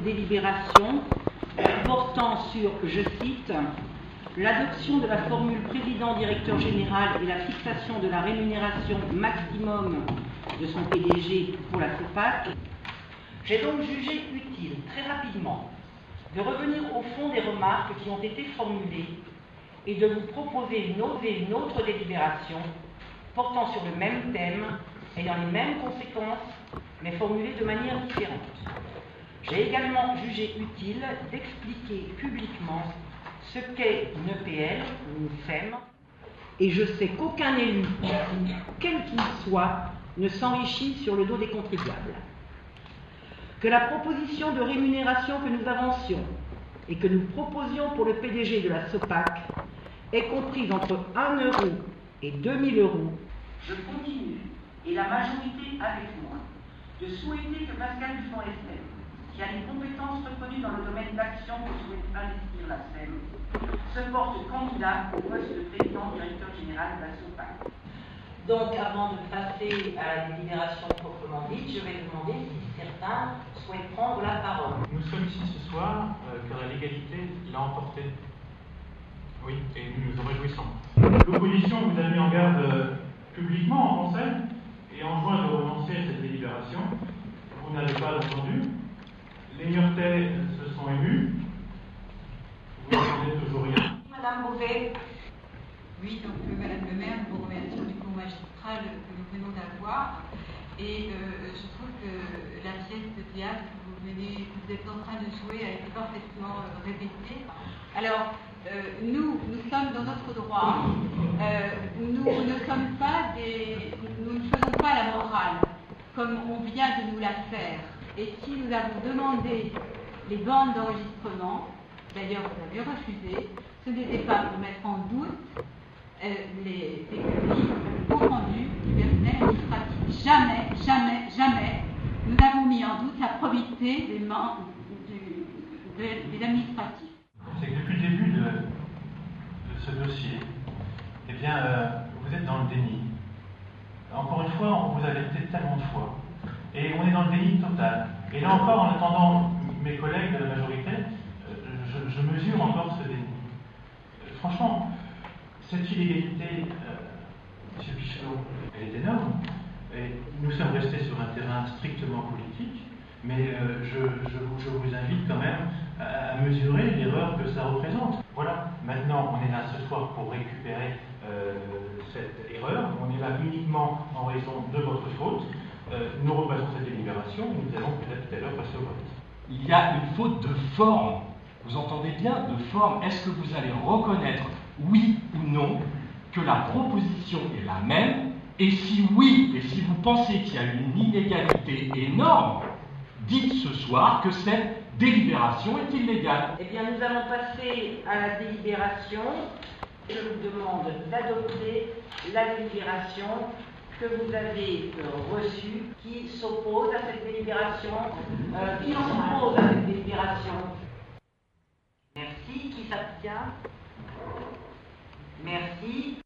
délibération portant sur, je cite, l'adoption de la formule président-directeur général et la fixation de la rémunération maximum de son PDG pour la SOPAC. J'ai donc jugé utile, très rapidement, de revenir au fond des remarques qui ont été formulées et de vous proposer une autre délibération portant sur le même thème, ayant les mêmes conséquences, mais formulée de manière différente. J'ai également jugé utile d'expliquer publiquement ce qu'est une EPL, une SEM, et je sais qu'aucun élu, quel qu'il soit, ne s'enrichit sur le dos des contribuables. Que la proposition de rémunération que nous avancions et que nous proposions pour le PDG de la SOPAC est comprise entre 1 € et 2 000 €. Je continue, et la majorité avec moi, de souhaiter que Pascal Dupont-Estève, qui a les compétences reconnues dans le domaine d'action que souhaite investir la SEM, se porte candidat au poste de président-directeur général de la SOPAC. Donc, avant de passer à la délibération proprement dite, je vais demander si certains souhaitent prendre la parole. Nous sommes ici ce soir car la légalité l'a emporté. Oui, et nous nous en réjouissons. L'opposition vous a mis en garde publiquement en conseil et enjoint de renoncer à cette délibération. Vous n'avez pas entendu. Les Niortais se sont émus. Vous n'entendez toujours rien. Madame Beauvais. Oui, donc Madame le maire, nous vous remercions du cours magistral que nous venons d'avoir. Et je trouve que la pièce de théâtre que vous êtes en train de jouer a été parfaitement répétée. Alors, nous sommes dans notre droit. Nous ne faisons pas la morale comme on vient de nous la faire. Et si nous avons demandé les bandes d'enregistrement, d'ailleurs vous avez refusé, ce n'était pas pour mettre en doute les comptes rendus du personnel administratif. Jamais, jamais, jamais nous n'avons mis en doute la probité des membres des administratifs. C'est que depuis le début de ce dossier, eh bien, vous êtes dans le déni. Encore une fois, on vous a alerté tellement de fois. Et on est dans le déni total. Et là encore, en attendant mes collègues de la majorité, je mesure encore ce déni. Franchement, cette illégalité, M. Pichelot, elle est énorme. Et nous sommes restés sur un terrain strictement politique, mais je vous invite quand même à mesurer l'erreur que ça représente. Voilà, maintenant on est là ce soir pour récupérer cette erreur. On est là uniquement en raison de votre faute. Nous repassons cette délibération et nous allons peut-être tout à l'heure passer au vote. Il y a une faute de forme. Vous entendez bien, de forme. Est-ce que vous allez reconnaître, oui ou non, que la proposition est la même? Et si oui, et si vous pensez qu'il y a une inégalité énorme, dites ce soir que cette délibération est illégale. Eh bien, nous allons passer à la délibération. Je vous demande d'adopter la délibération que vous avez reçue. Qui s'oppose à cette délibération? Qui s'oppose à cette délibération? Merci. Qui s'abstient? Merci.